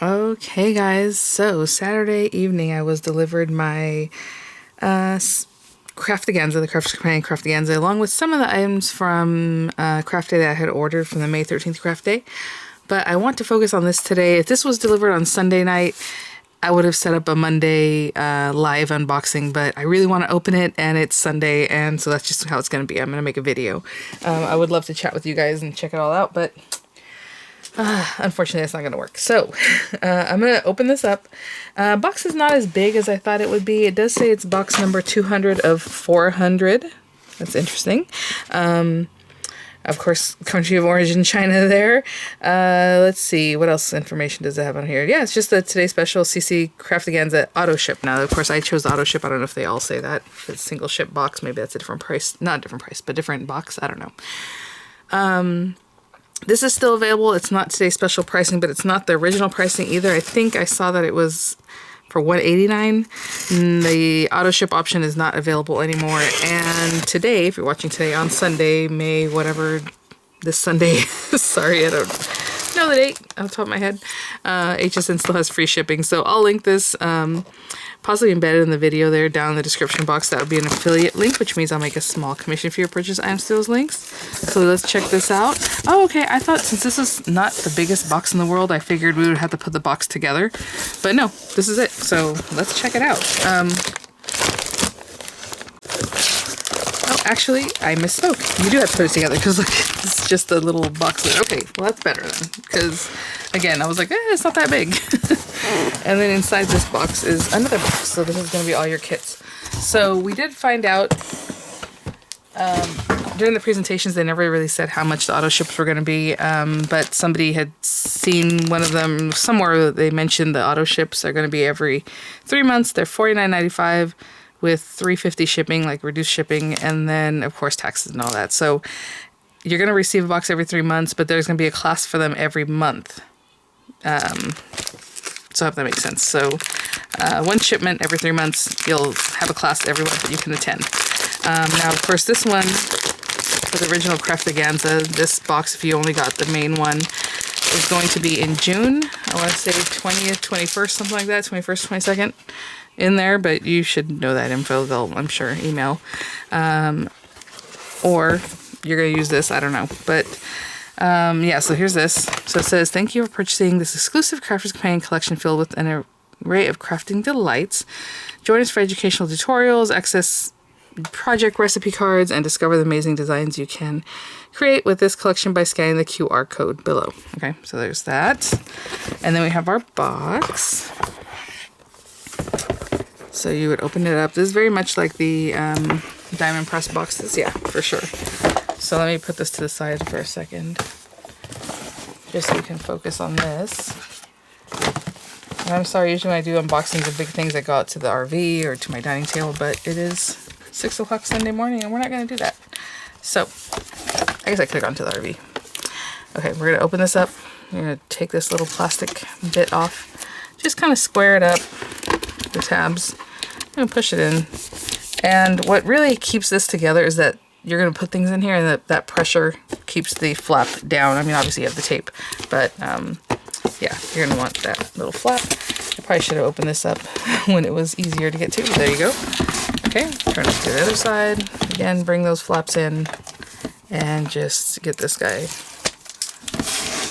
Okay guys, so Saturday evening I was delivered my Craftaganza, the Craft Companion Craftaganza, along with some of the items from Craft Day that I had ordered from the May 13th Craft Day. But I want to focus on this today. If this was delivered on Sunday night, I would have set up a Monday live unboxing, but I really want to open it and it's Sunday, and so that's just how it's going to be. I'm going to make a video. I would love to chat with you guys and check it all out, but unfortunately that's not going to work. So I'm going to open this up. Box is not as big as I thought it would be. It does say it's box number 200 of 400. That's interesting. Of course, country of origin, China there. Let's see, what else information does it have on here? Yeah, it's just the today's special CC Craftaganza auto ship. Now, of course, I chose auto ship. I don't know if they all say that. If it's single ship box, maybe that's a different price. Not a different price, but different box. I don't know. This is still available. It's not today's special pricing, but it's not the original pricing either. I think I saw that it was for $189. The auto ship option is not available anymore. And today, if you're watching today on Sunday, May whatever, this Sunday, sorry, I don't know the date off the top of my head, HSN still has free shipping. So I'll link this, possibly embedded in the video there down in the description box. That would be an affiliate link, which means I'll make a small commission for your purchase items to those links. So let's check this out. Oh, okay, I thought since this is not the biggest box in the world, I figured we would have to put the box together. But no, this is it. So let's check it out. Oh, actually, I misspoke. You do have to put it together because look, it's just a little box lid. Okay, well that's better then. Because again, I was like, it's not that big. And then inside this box is another box. So this is going to be all your kits. So we did find out during the presentations, they never really said how much the auto ships were going to be. But somebody had seen one of them somewhere. They mentioned the auto ships are going to be every 3 months. They're $49.95 with $3.50 shipping, like reduced shipping. And then, of course, taxes and all that. So you're going to receive a box every 3 months, but there's going to be a class for them every month. So I hope that makes sense. So one shipment every 3 months, you'll have a class every month that you can attend. Now, of course, this one, for the original Craftaganza, this box, if you only got the main one, is going to be in June. I want to say 20th, 21st, something like that, 21st, 22nd in there, but you should know that info. They'll, I'm sure, email. Or you're going to use this, I don't know. But yeah, so here's this. So it says, thank you for purchasing this exclusive Crafter's Companion collection filled with an array of crafting delights. Join us for educational tutorials, access project recipe cards, and discover the amazing designs you can create with this collection by scanning the QR code below. Okay, so there's that. And then we have our box. So you would open it up. This is very much like the diamond press boxes. Yeah, for sure. So let me put this to the side for a second, just so you can focus on this. And I'm sorry, usually when I do unboxings of big things, I go out to the RV or to my dining table, but it is 6 o'clock Sunday morning and we're not going to do that. So I guess I could have gone to the RV. Okay, we're going to open this up. We're going to take this little plastic bit off, just kind of square it up, the tabs, and push it in. And what really keeps this together is that you're going to put things in here and that pressure keeps the flap down. I mean, obviously you have the tape, but yeah, you're going to want that little flap. I probably should have opened this up when it was easier to get to. There you go. Okay, turn it to the other side. Again, bring those flaps in and just get this guy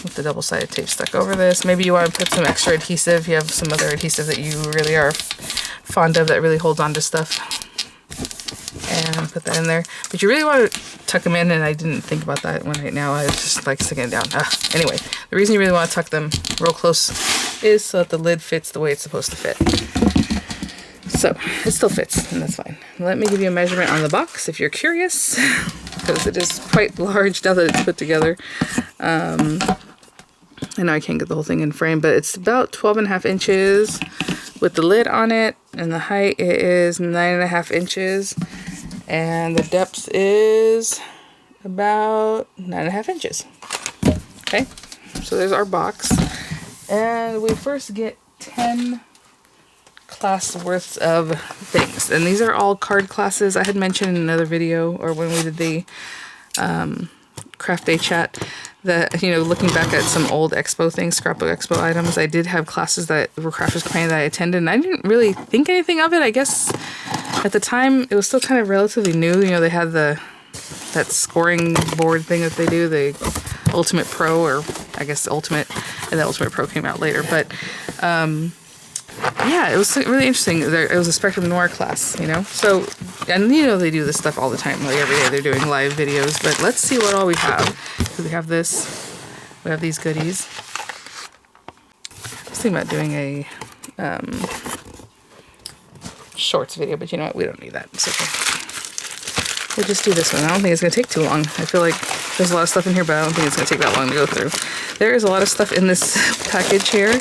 with the double-sided tape stuck over this. Maybe you want to put some extra adhesive. You have some other adhesive that you really are fond of that really holds on to stuff. And put that in there. But you really want to tuck them in, and I didn't think about that one right now. I was just like sticking it down. Anyway, the reason you really want to tuck them real close is so that the lid fits the way it's supposed to fit. So it still fits, and that's fine. Let me give you a measurement on the box if you're curious, because it is quite large now that it's put together. I know I can't get the whole thing in frame, but it's about 12.5 inches with the lid on it, and the height is 9.5 inches. And the depth is about 9.5 inches. Okay, so there's our box. And we first get 10 class worths of things. And these are all card classes I had mentioned in another video, or when we did the craft day chat that, you know, looking back at some old expo things, scrapbook expo items, I did have classes that were Crafters Companion that I attended, and I didn't really think anything of it. I guess at the time it was still kind of relatively new. You know, they had that scoring board thing that they do, the Ultimate Pro, or I guess Ultimate, and the Ultimate Pro came out later. But yeah, it was really interesting. It was a Spectrum Noir class, you know. So, and you know, they do this stuff all the time. Like every day they're doing live videos. But let's see what all we have. So we have this. We have these goodies. I was thinking about doing a shorts video, but you know what? We don't need that. It's okay. We'll just do this one. I don't think it's going to take too long. I feel like there's a lot of stuff in here, but I don't think it's going to take that long to go through. There is a lot of stuff in this package here.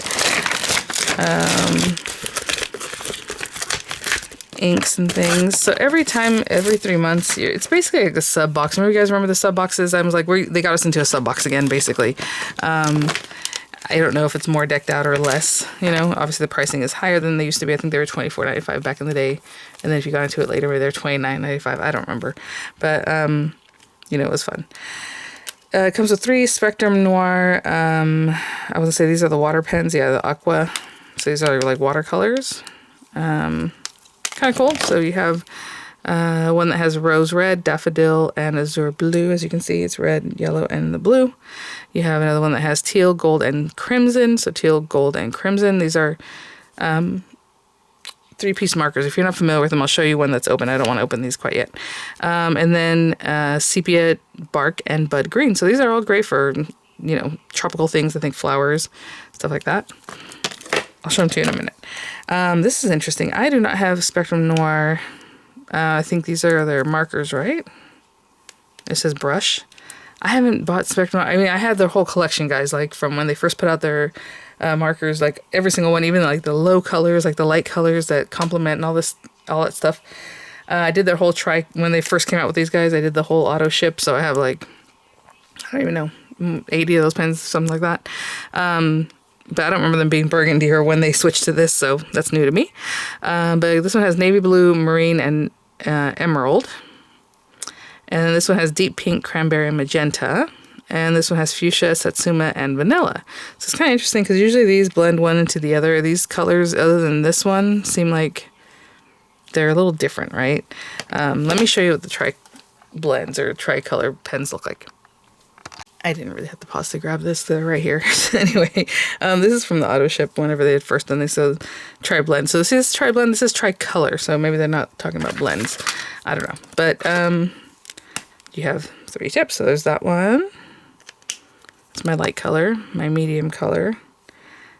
Inks and things. So every 3 months, it's basically like a sub box. Remember, you guys remember the sub boxes? I was like, they got us into a sub box again, basically. I don't know if it's more decked out or less. You know, obviously the pricing is higher than they used to be. I think they were $24.95 back in the day, and then if you got into it later, they're $29.95. I don't remember, but you know, it was fun. It comes with 3 Spectrum Noir. I was gonna say these are the water pens. Yeah, the aqua. So these are like watercolors. Kind of cool. So you have one that has rose red, daffodil, and azure blue. As you can see, it's red, yellow, and the blue. You have another one that has teal, gold, and crimson. So teal, gold, and crimson. These are 3-piece markers. If you're not familiar with them, I'll show you one that's open. I don't want to open these quite yet. And then sepia, bark, and bud green. So these are all great for, you know, tropical things. I think flowers, stuff like that. I'll show them to you in a minute. This is interesting. I do not have Spectrum Noir. I think these are their markers, right? It says brush. I haven't bought Spectrum Noir. I mean, I had their whole collection, guys, like from when they first put out their markers, like every single one, even like the low colors, like the light colors that complement and all that stuff. I did their whole when they first came out with these guys, I did the whole auto ship. So I have like, I don't even know, 80 of those pens, something like that. But I don't remember them being burgundy or when they switched to this, so that's new to me. But this one has navy blue, marine, and emerald. And then this one has deep pink, cranberry, and magenta. And this one has fuchsia, satsuma, and vanilla. So it's kind of interesting because usually these blend one into the other. These colors, other than this one, seem like they're a little different, right? Let me show you what the tri-blends or tri-color pens look like. I didn't really have to pause to grab this. They're right here. Anyway, this is from the auto ship whenever they had first done this. So tri-blend. So this is tri-blend. This is tri-color. So maybe they're not talking about blends. I don't know. But you have 3 tips. So there's that one. It's my light color, my medium color,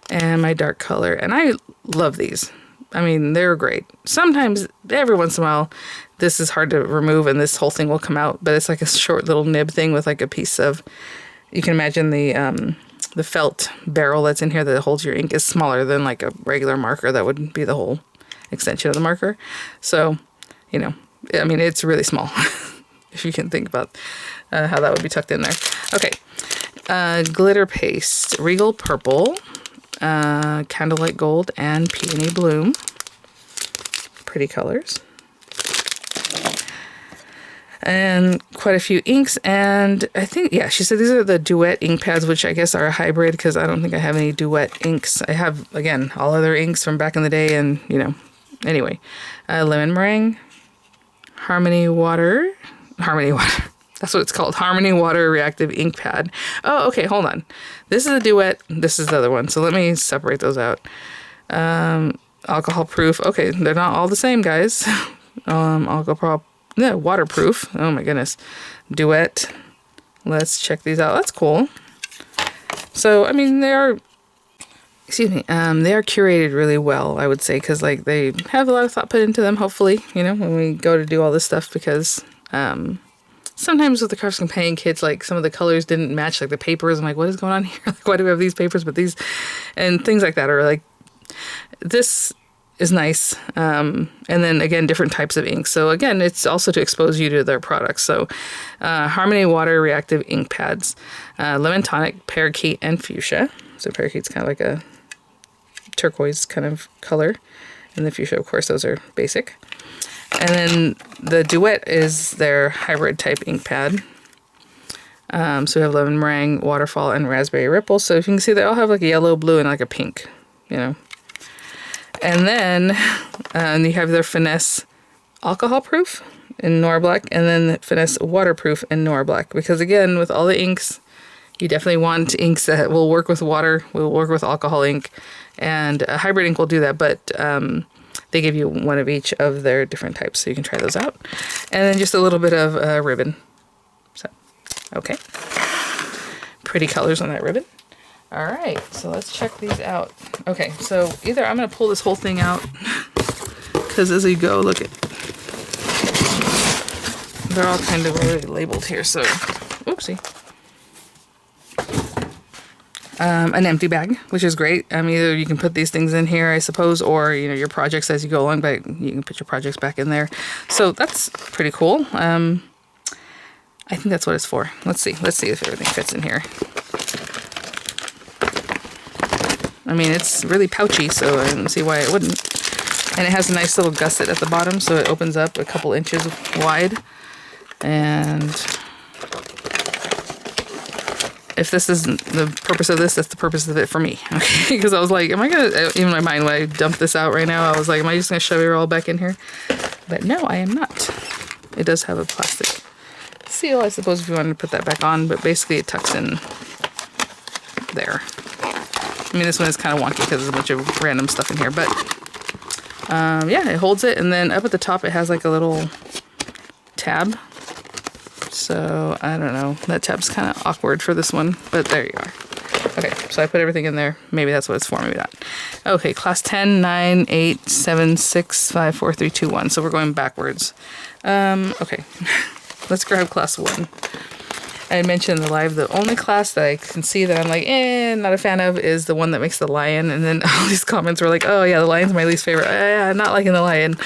and my dark color. And I love these. I mean, they're great. Sometimes, every once in a while, this is hard to remove and this whole thing will come out, but it's like a short little nib thing with like a piece of, you can imagine the felt barrel that's in here that holds your ink is smaller than like a regular marker. That would be the whole extension of the marker. So, you know, I mean, it's really small if you can think about how that would be tucked in there. Okay. Glitter paste, Regal Purple, Candlelight Gold, and Peony Bloom. Pretty colors. And quite a few inks, and I think, yeah, she said these are the Duet ink pads, which I guess are a hybrid because I don't think I have any Duet inks. I have, again, all other inks from back in the day, and, you know, anyway. Lemon Meringue, Harmony Water, that's what it's called, Harmony Water Reactive Ink Pad. Oh, okay, hold on. This is a Duet, this is the other one, so let me separate those out. Alcohol proof, okay, they're not all the same, guys. Yeah, waterproof. Oh my goodness. Duet. Let's check these out. That's cool. So, I mean, they are curated really well, I would say, because like they have a lot of thought put into them, hopefully, you know, when we go to do all this stuff, because sometimes with the Crafts Companion kits, like some of the colors didn't match like the papers. I'm like, what is going on here? Like, why do we have these papers but these, and things like that, or like this is nice. And then again, different types of ink. So again, it's also to expose you to their products. So Harmony Water Reactive Ink Pads, Lemon Tonic, Parakeet, and Fuchsia. So Parakeet's kind of like a turquoise kind of color. And the Fuchsia, of course, those are basic. And then the Duet is their hybrid type ink pad. So we have lemon meringue, waterfall, and raspberry ripple. So if you can see, they all have like a yellow, blue, and like a pink, you know. And then you have their finesse alcohol proof in Nora Black, and then finesse waterproof in Nora Black. Because again, with all the inks, you definitely want inks that will work with water, will work with alcohol ink, and a hybrid ink will do that. But they give you one of each of their different types, so you can try those out. And then just a little bit of ribbon. So, okay. Pretty colors on that ribbon. All right, so let's check these out. Okay, so either I'm gonna pull this whole thing out, because as you go, look at, they're all kind of already labeled here, so, oopsie. An empty bag, which is great. Either you can put these things in here, I suppose, or, you know, your projects as you go along, but you can put your projects back in there. So that's pretty cool. I think that's what it's for. Let's see if everything fits in here. I mean, it's really pouchy, so I don't see why it wouldn't. And it has a nice little gusset at the bottom, so it opens up a couple inches wide. And if this isn't the purpose of this, that's the purpose of it for me. Okay, because I was like, am I gonna, in my mind when I dumped this out right now, I was like, am I just gonna shove it all back in here? But no, I am not. It does have a plastic seal, I suppose, if you wanted to put that back on, but basically it tucks in there. I mean, this one is kind of wonky because there's a bunch of random stuff in here, but yeah, it holds it, and then up at the top it has like a little tab. So I don't know, that tab's kind of awkward for this one, but there you are. Okay, so I put everything in there. Maybe that's what it's for, maybe not. Okay, class 10, 9, 8, 7, 6, 5, 4, 3, 2, 1. So we're going backwards. Okay, let's grab class 1. I mentioned in the live, the only class that I can see that I'm like, not a fan of is the one that makes the lion. And then all these comments were like, oh yeah, the lion's my least favorite. I'm not liking the lion.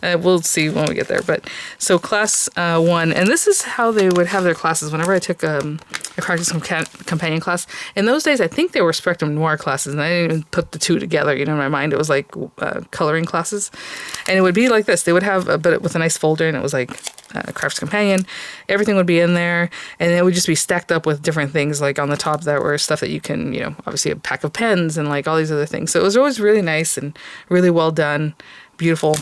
We'll see when we get there. But so class 1, and this is how they would have their classes. Whenever I took a practice companion class, in those days, I think they were Spectrum Noir classes, and I didn't even put the two together. You know, in my mind, it was like coloring classes. And it would be like this. They would have, but with a nice folder, and it was like Crafts Companion. Everything would be in there, and it would just be stacked up with different things like on the top that were stuff that you can, you know, obviously a pack of pens and like all these other things. So it was always really nice and really well done, beautiful.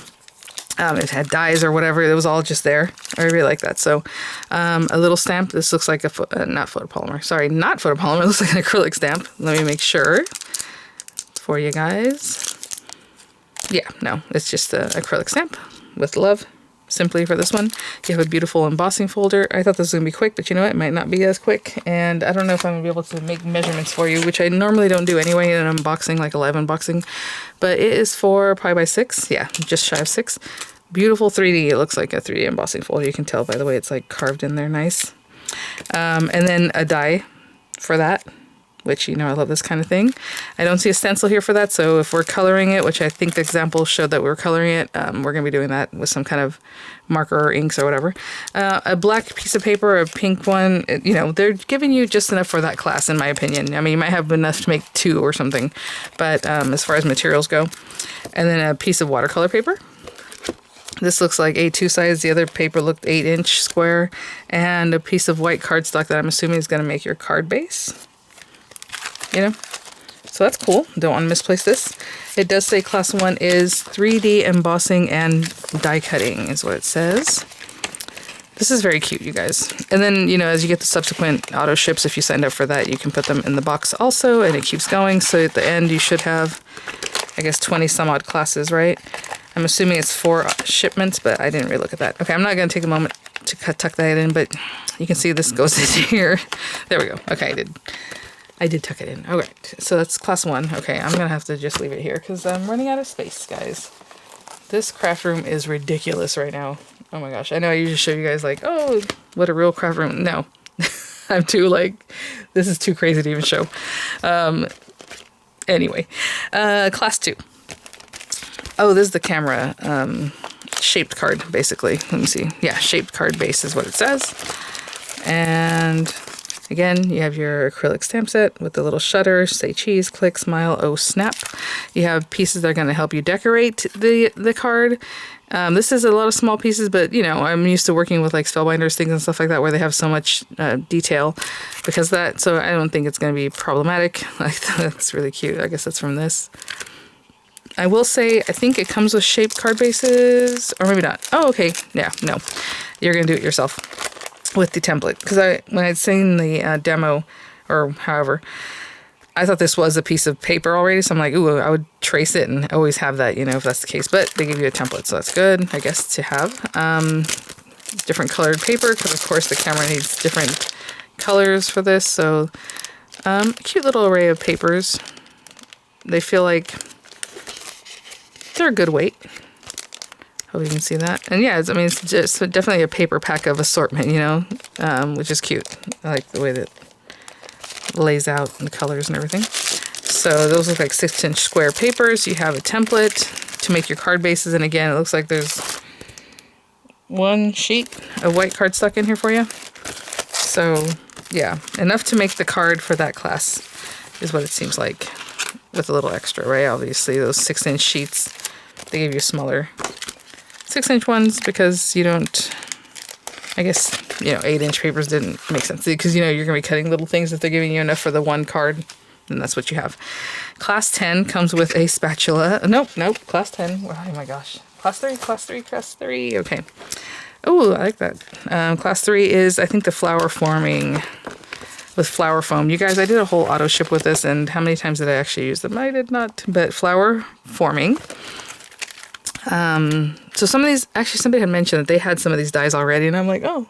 It had dies or whatever. It was all just there. I really like that. So a little stamp. This looks like a not photopolymer. Sorry, not photopolymer. It looks like an acrylic stamp. Let me make sure for you guys. Yeah, no, it's just an acrylic stamp with love. Simply for this one. You have a beautiful embossing folder. I thought this was going to be quick, but you know what? It might not be as quick. And I don't know if I'm going to be able to make measurements for you, which I normally don't do anyway in an unboxing, like a live unboxing. But it is for pi by 6. Yeah, just shy of 6. Beautiful 3D. It looks like a 3D embossing folder. You can tell by the way it's like carved in there nice. And then a die for that, which, you know, I love this kind of thing. I don't see a stencil here for that, so if we're coloring it, which I think the example showed that we were coloring it, we're going to be doing that with some kind of marker or inks or whatever. A black piece of paper, a pink one, you know, they're giving you just enough for that class, in my opinion. I mean, you might have enough to make 2 or something, but as far as materials go. And then a piece of watercolor paper. This looks like A2 size. The other paper looked 8-inch square. And a piece of white cardstock that I'm assuming is going to make your card base. You know, so that's cool. Don't want to misplace this. It does say class 1 is 3D embossing and die cutting is what it says. This is very cute, you guys. And then, you know, as you get the subsequent auto ships, if you signed up for that, you can put them in the box also, and it keeps going. So at the end, you should have, I guess, 20 some odd classes, right? I'm assuming it's 4 shipments, but I didn't really look at that. Okay, I'm not going to take a moment to tuck that in, but you can see this goes in here. There we go. Okay, I did tuck it in. All right, so that's class 1. Okay, I'm gonna have to just leave it here because I'm running out of space, guys. This craft room is ridiculous right now. Oh my gosh, I know I usually show you guys like, oh, what a real craft room. No, I'm too like, this is too crazy to even show. Anyway, class 2. Oh, this is the camera shaped card, basically. Let me see. Yeah, shaped card base is what it says. And again, you have your acrylic stamp set with the little shutter, say cheese, click, smile, oh snap. You have pieces that are going to help you decorate the card. This is a lot of small pieces, but you know, I'm used to working with like spellbinders, things and stuff like that, where they have so much detail because that, so I don't think it's going to be problematic. Like, that's really cute. I guess that's from this. I will say, I think it comes with shaped card bases, or maybe not. Oh, okay. Yeah, no. You're going to do it yourself with the template. Because when I'd seen the demo, or however, I thought this was a piece of paper already. So I'm like, ooh, I would trace it and always have that, you know, if that's the case. But they give you a template, so that's good, I guess, to have. Different colored paper, because of course the camera needs different colors for this. So, cute little array of papers. They feel like they're a good weight. Hope you can see that. And yeah, I mean, it's just definitely a paper pack of assortment, you know, which is cute. I like the way that it lays out and the colors and everything. So those look like 6-inch square papers. You have a template to make your card bases. And again, it looks like there's one sheet of white cardstock in here for you. So yeah, enough to make the card for that class is what it seems like, with a little extra, right? Obviously, those 6-inch sheets, they give you smaller 6-inch ones because you don't, I guess, you know, 8-inch papers didn't make sense because, you know, you're going to be cutting little things. If they're giving you enough for the one card, then that's what you have. Class 10 comes with a spatula. Nope, class 10. Oh my gosh. Class 3. Okay. Oh, I like that. Class 3 is, I think, the flower forming with flower foam. You guys, I did a whole auto ship with this, and how many times did I actually use them? I did not, but flower forming. So some of these, actually somebody had mentioned that they had some of these dies already, and I'm like, oh,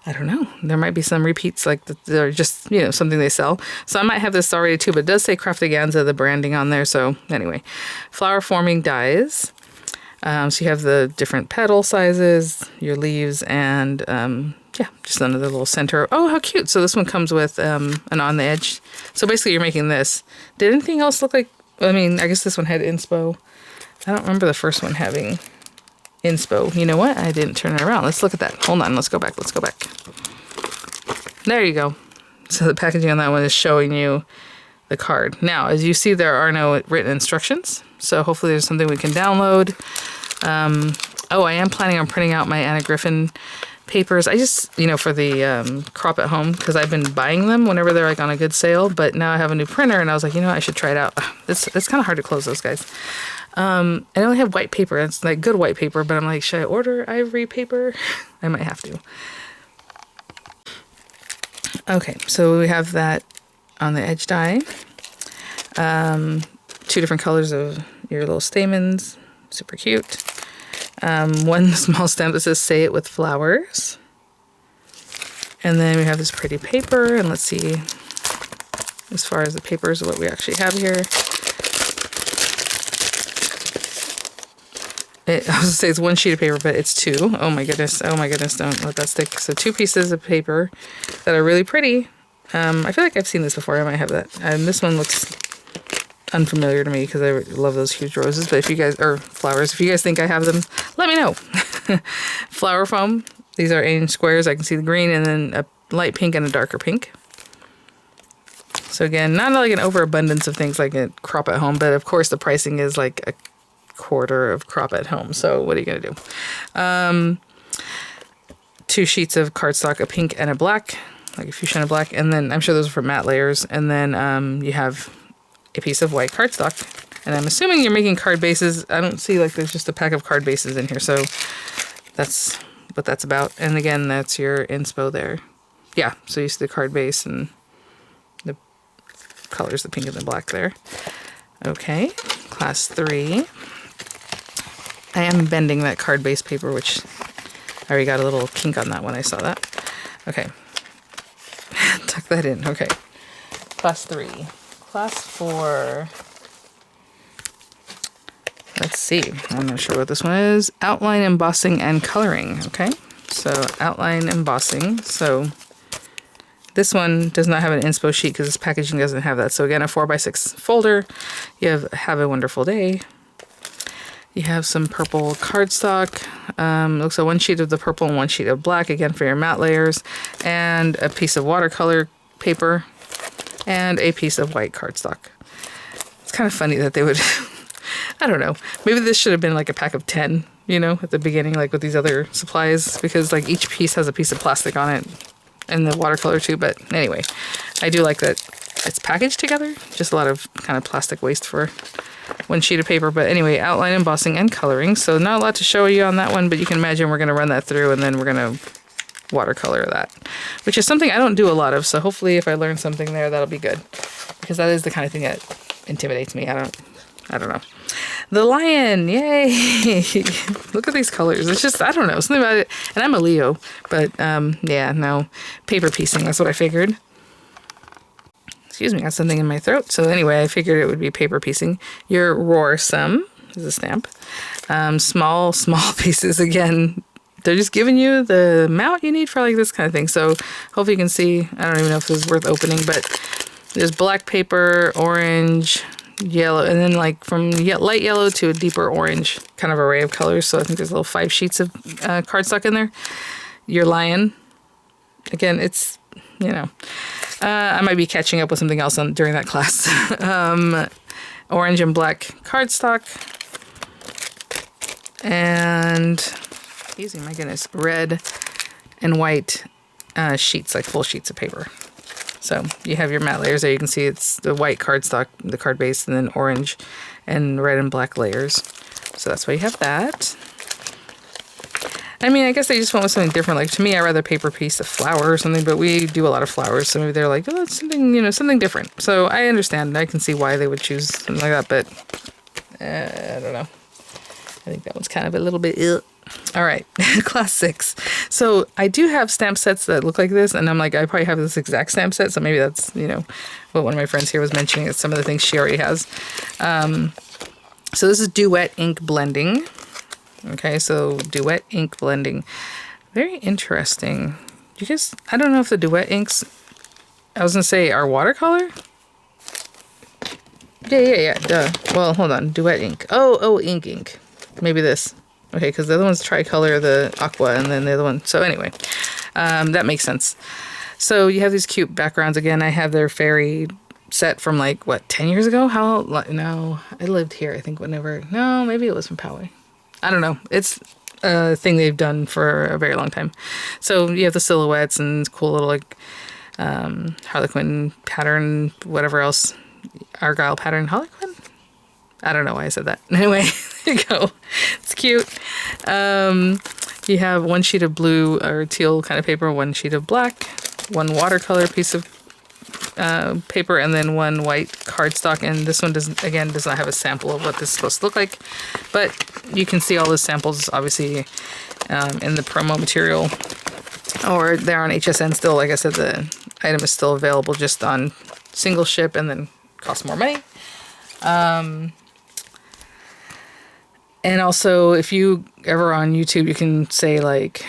I don't know. There might be some repeats, like they're just, you know, something they sell. So I might have this already too, but it does say Craftaganza, the branding on there. So anyway, flower forming dies. So you have the different petal sizes, your leaves, and yeah, just another little center. Oh, how cute. So this one comes with an on the edge. So basically you're making this. Did anything else look like, I mean, I guess this one had inspo. I don't remember the first one having inspo. You know what? I didn't turn it around. Let's look at that. Hold on. Let's go back. There you go. So the packaging on that one is showing you the card. Now, as you see, there are no written instructions. So hopefully there's something we can download. Oh, I am planning on printing out my Anna Griffin papers. I just, you know, for the crop at home, because I've been buying them whenever they're like on a good sale, but now I have a new printer and I was like, you know what, I should try it out. It's kind of hard to close those guys. I only have white paper. It's like good white paper, but I'm like, should I order ivory paper? I might have to. Okay, so we have that on the edge die. 2 different colors of your little stamens. Super cute. One small stamp that says "Say it with flowers." And then we have this pretty paper, and let's see, as far as the papers, what we actually have here. I was going to say it's 1 sheet of paper, but it's 2. Oh my goodness, don't let that stick. So 2 pieces of paper that are really pretty. I feel like I've seen this before, I might have that. And this one looks unfamiliar to me because I love those huge roses, but if you guys, or flowers, if you guys think I have them, let me know. Flower foam. These are 8-inch squares. I can see the green and then a light pink and a darker pink. So again, not like an overabundance of things like a crop at home, but of course the pricing is like a quarter of crop at home. So what are you going to do? 2 sheets of cardstock, a pink and a black, like a fuchsia and a black. And then I'm sure those are for matte layers. And then you have a piece of white cardstock. And I'm assuming you're making card bases. I don't see like there's just a pack of card bases in here. So that's what that's about. And again, that's your inspo there. Yeah, so you see the card base and the colors, the pink and the black there. Okay, class 3. I am bending that card base paper, which I already got a little kink on that when I saw that. Okay. Tuck that in. Okay. Class 3. Class 4. Let's see. I'm not sure what this one is. Outline embossing and coloring. Okay. So outline embossing. So this one does not have an inspo sheet because this packaging doesn't have that. So again, a 4x6 folder. You have a wonderful day. You have some purple cardstock. Looks like 1 sheet of the purple and 1 sheet of black, again for your matte layers, and a piece of watercolor paper, and a piece of white cardstock. It's kind of funny that they would, I don't know, maybe this should have been like a pack of 10, you know, at the beginning, like with these other supplies, because like each piece has a piece of plastic on it, and the watercolor too. But anyway, I do like that it's packaged together. Just a lot of kind of plastic waste for one sheet of paper. But anyway, outline, embossing, and coloring. So not a lot to show you on that one, but you can imagine we're going to run that through, and then we're going to watercolor that, which is something I don't do a lot of. So hopefully if I learn something there, that'll be good, because that is the kind of thing that intimidates me. I don't know. The lion, yay! Look at these colors. It's just, I don't know, something about it. And I'm a Leo, but yeah, no, paper piecing, that's what I figured. Excuse me, got something in my throat. So anyway, I figured it would be paper piecing. Your roarsome is a stamp. Small pieces, again, they're just giving you the amount you need for like this kind of thing. So hopefully you can see, I don't even know if this is worth opening, but there's black paper, orange, yellow, and then like from light yellow to a deeper orange kind of array of colors. So I think there's little 5 sheets of cardstock in there. Your lion, again, it's, you know, I might be catching up with something else during that class. Orange and black cardstock, and easy, my goodness, red and white sheets, like full sheets of paper. So you have your matte layers there. You can see it's the white cardstock, the card base, and then orange and red and black layers. So that's why you have that. I mean, I guess they just went with something different. Like to me, I rather paper piece a flower or something, but we do a lot of flowers. So maybe they're like, oh, it's something, you know, something different. So I understand. I can see why they would choose something like that, but I don't know. I think that one's kind of a little bit ill. All right, class 6. So I do have stamp sets that look like this, and I'm like, I probably have this exact stamp set, so maybe that's, you know, what one of my friends here was mentioning, is some of the things she already has. So this is Duet ink blending. Okay, so Duet ink blending. Very interesting. You guys, I don't know if the Duet inks, I was gonna say, are watercolor? Yeah, duh. Well, hold on, Duet ink. Oh, ink. Maybe this. Okay, because the other one's tricolor, the aqua, and then the other one. So anyway, that makes sense. So you have these cute backgrounds. Again, I have their fairy set from like, what, 10 years ago? No, I lived here, I think, no, maybe it was from Poway. I don't know. It's a thing they've done for a very long time. So you have the silhouettes and cool little like Harlequin pattern, whatever else, Argyle pattern, Harlequin? I don't know why I said that. Anyway, there you go. It's cute. You have one sheet of blue or teal kind of paper, one sheet of black, one watercolor piece of paper, and then one white cardstock. And this one does not have a sample of what this is supposed to look like, but you can see all the samples obviously in the promo material, or they're on HSN still. Like I said, the item is still available, just on single ship, and then costs more money. And also, if you ever on YouTube, you can say like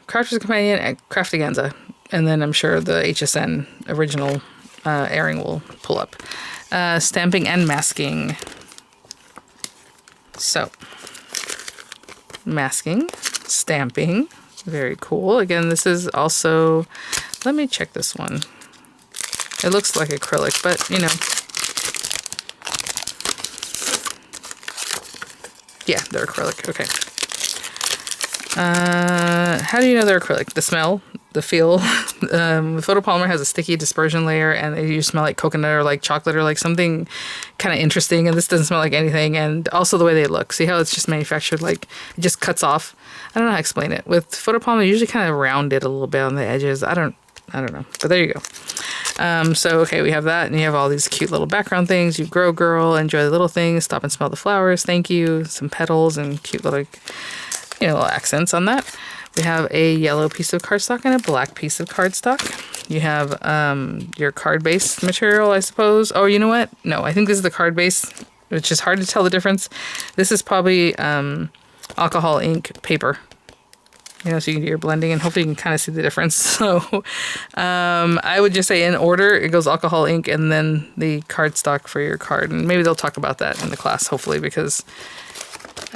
Crafter's Companion at Craftaganza, and then I'm sure the HSN original airing will pull up. Stamping and masking. So, masking, stamping, very cool. Again, this is also, let me check this one. It looks like acrylic, but you know. Yeah, they're acrylic. Okay. How do you know they're acrylic? The smell, the feel. Photopolymer has a sticky dispersion layer, and you smell like coconut or like chocolate or like something kind of interesting. And this doesn't smell like anything. And also the way they look. See how it's just manufactured like it just cuts off. I don't know how to explain it. With photopolymer, you usually kind of round it a little bit on the edges. I don't know. But there you go. So, okay, we have that, and you have all these cute little background things. You grow girl, enjoy the little things, stop and smell the flowers, thank you, some petals, and cute little, you know, little accents on that. We have a yellow piece of cardstock and a black piece of cardstock. You have your card base material, I suppose. Oh, you know what? No, I think this is the card base, which is hard to tell the difference. This is probably alcohol ink paper. You know, so you can do your blending, and hopefully you can kind of see the difference. So I would just say in order, it goes alcohol ink and then the cardstock for your card. And maybe they'll talk about that in the class, hopefully, because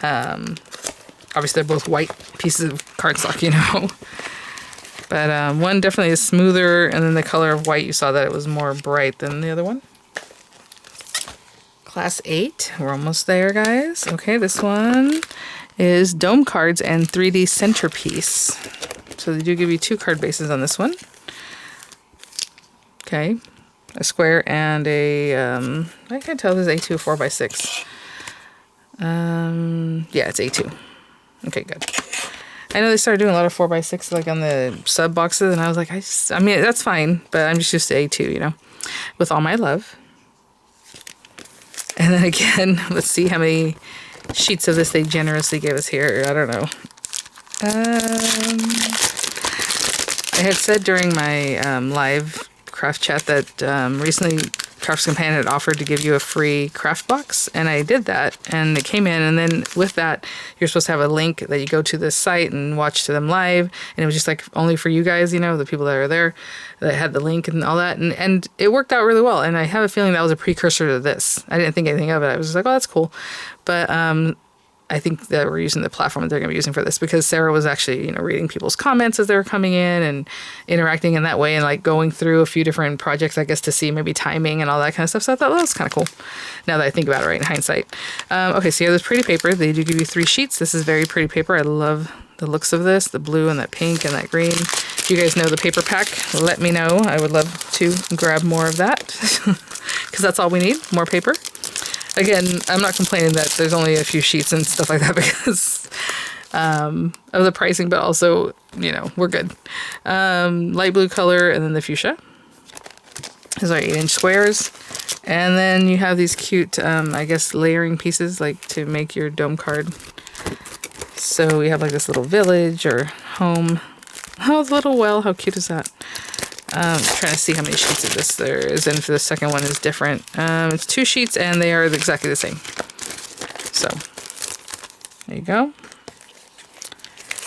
obviously they're both white pieces of cardstock, you know. But one definitely is smoother, and then the color of white, you saw that it was more bright than the other one. Class 8, we're almost there, guys. Okay, this one is dome cards and 3D centerpiece. So they do give you 2 card bases on this one. Okay, a square and a, I can't tell if this is A2 or 4x6. Yeah, it's A2. Okay, good. I know they started doing a lot of 4x6 like on the sub boxes, and I was like, I mean, that's fine, but I'm just used to A2, you know, with all my love. And then again, let's see how many sheets of this they generously gave us here. I don't know. I had said during my live craft chat that recently Crafts Companion had offered to give you a free craft box, and I did that, and it came in, and then with that you're supposed to have a link that you go to this site and watch to them live, and it was just like only for you guys, you know, the people that are there that had the link and all that, and it worked out really well, and I have a feeling that was a precursor to this. I didn't think anything of it. I was just like, oh, that's cool. But I think that we're using the platform that they're going to be using for this, because Sarah was actually, you know, reading people's comments as they were coming in and interacting in that way, and like going through a few different projects, I guess, to see maybe timing and all that kind of stuff. So I thought, well, that's kind of cool now that I think about it right in hindsight. Okay, so you have this pretty paper. They do give you 3 sheets. This is very pretty paper. I love the looks of this, the blue and that pink and that green. If you guys know the paper pack, let me know. I would love to grab more of that because that's all we need, more paper. Again, I'm not complaining that there's only a few sheets and stuff like that because of the pricing, but also, you know, we're good. Light blue color and then the fuchsia. These are 8-inch squares. And then you have these cute, I guess, layering pieces like to make your dome card. So we have like this little village or home. Oh, the little well, how cute is that? Trying to see how many sheets of this there is, and for the second one is different. It's 2 sheets and they are exactly the same. So there you go.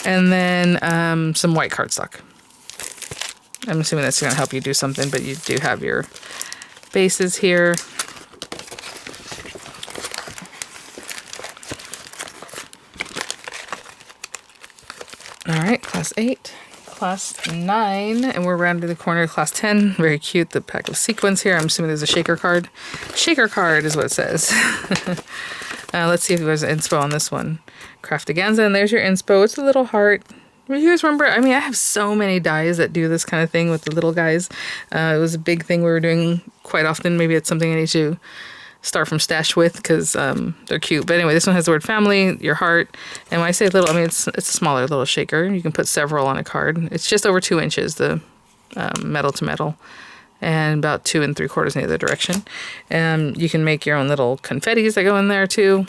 And then some white cardstock. I'm assuming that's going to help you do something, but you do have your bases here. All right, class 8. Class 9, and we're rounding the corner of class 10. Very cute, the pack of sequins here. I'm assuming there's a shaker card. Shaker card is what it says. Let's see if there's an inspo on this one. Craftaganza, and there's your inspo. It's a little heart. You guys remember, I mean, I have so many dies that do this kind of thing with the little guys. It was a big thing we were doing quite often. Maybe it's something I need to start from stash with because they're cute. But anyway, this one has the word family, your heart, and when I say little, I mean it's a smaller little shaker. You can put several on a card. It's just over 2 inches, the metal to metal, and about 2 3/4 in the other direction. You can make your own little confettis that go in there too,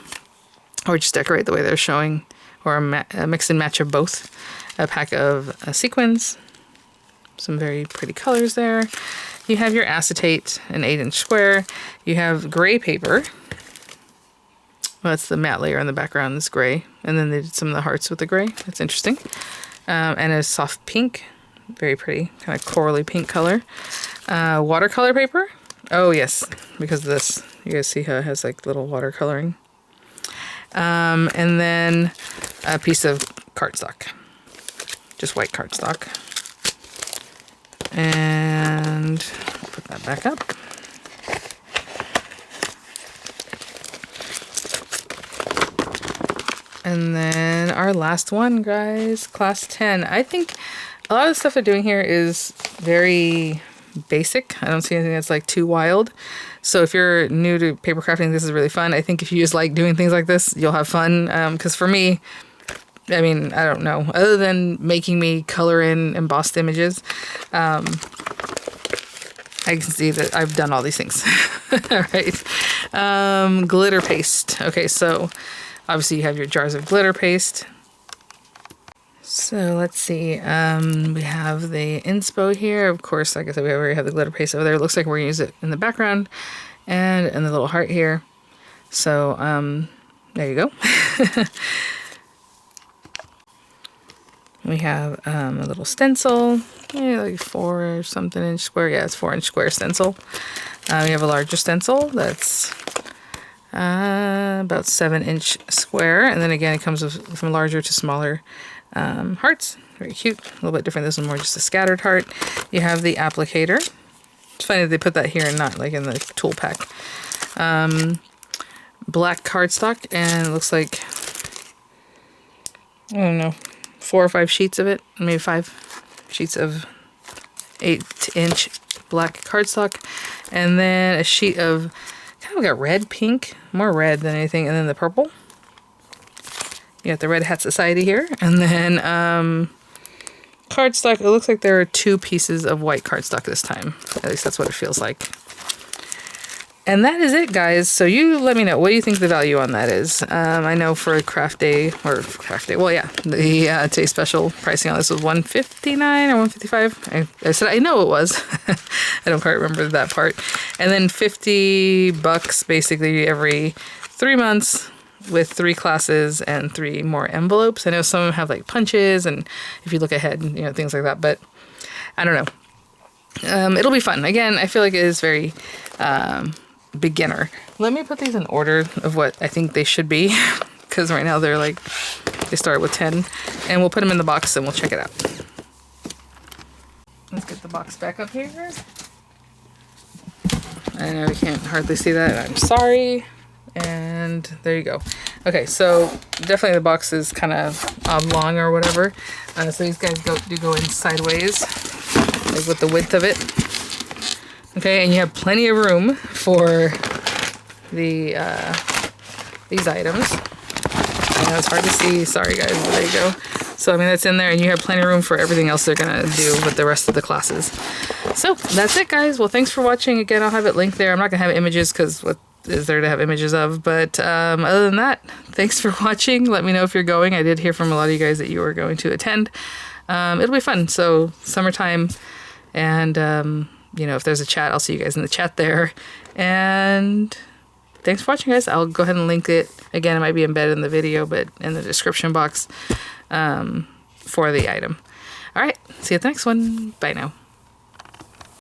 or just decorate the way they're showing, or a mix and match of both. A pack of sequins, some very pretty colors there. You have your acetate, an 8-inch square. You have gray paper. Well, that's the matte layer in the background is gray. And then they did some of the hearts with the gray. That's interesting. And a soft pink. Very pretty, kind of corally pink color. Watercolor paper. Oh, yes, because of this. You guys see how it has like little watercoloring. And then a piece of cardstock. Just white cardstock. And put that back up. And then our last one, guys, class 10. I think a lot of the stuff they're doing here is very basic. I don't see anything that's like too wild. So if you're new to paper crafting, this is really fun. I think if you just like doing things like this, you'll have fun. Because for me, I mean, I don't know. Other than making me color in embossed images, I can see that I've done all these things. All right. Glitter paste. Okay, so obviously you have your jars of glitter paste. So let's see. We have the inspo here. Of course, like I said, we already have the glitter paste over there. It looks like we're going to use it in the background and in the little heart here. So there you go. We have a little stencil, like 4 or something inch square. Yeah, it's 4-inch square stencil. We have a larger stencil that's about 7-inch square. And then again, it comes with from larger to smaller hearts. Very cute. A little bit different. This is more just a scattered heart. You have the applicator. It's funny that they put that here and not like in the tool pack. Black cardstock, and it looks like I don't know, 4 or 5 sheets of it, maybe 5 sheets of 8-inch black cardstock, and then a sheet of kind of like a red pink, more red than anything, and then the purple. You got the Red Hat Society here, and then cardstock. It looks like there are 2 pieces of white cardstock this time. At least that's what it feels like. And that is it, guys. So you let me know. What do you think the value on that is? I know for Craft Day, well, yeah, the today's special pricing on this was $159 or $155. I said I know it was. I don't quite remember that part. And then $50 basically every 3 months with 3 classes and 3 more envelopes. I know some of them have like punches, and if you look ahead, you know, things like that. But I don't know. It'll be fun. Again, I feel like it is very beginner. Let me put these in order of what I think they should be, because right now they're like, they start with 10, and we'll put them in the box and we'll check it out. Let's get the box back up here. I know you can't hardly see that. I'm sorry. And there you go. Okay, so definitely the box is kind of oblong or whatever. So these guys do go in sideways, like with the width of it. Okay, and you have plenty of room for the these items. I know it's hard to see. Sorry, guys. But there you go. So I mean that's in there, and you have plenty of room for everything else they're gonna do with the rest of the classes. So that's it, guys. Well, thanks for watching. Again, I'll have it linked there. I'm not gonna have images because what is there to have images of? But other than that, thanks for watching. Let me know if you're going. I did hear from a lot of you guys that you were going to attend. It'll be fun. So summertime, and you know, if there's a chat, I'll see you guys in the chat there. And thanks for watching, guys. I'll go ahead and link it. Again, it might be embedded in the video, but in the description box for the item. All right, see you at the next one. Bye now.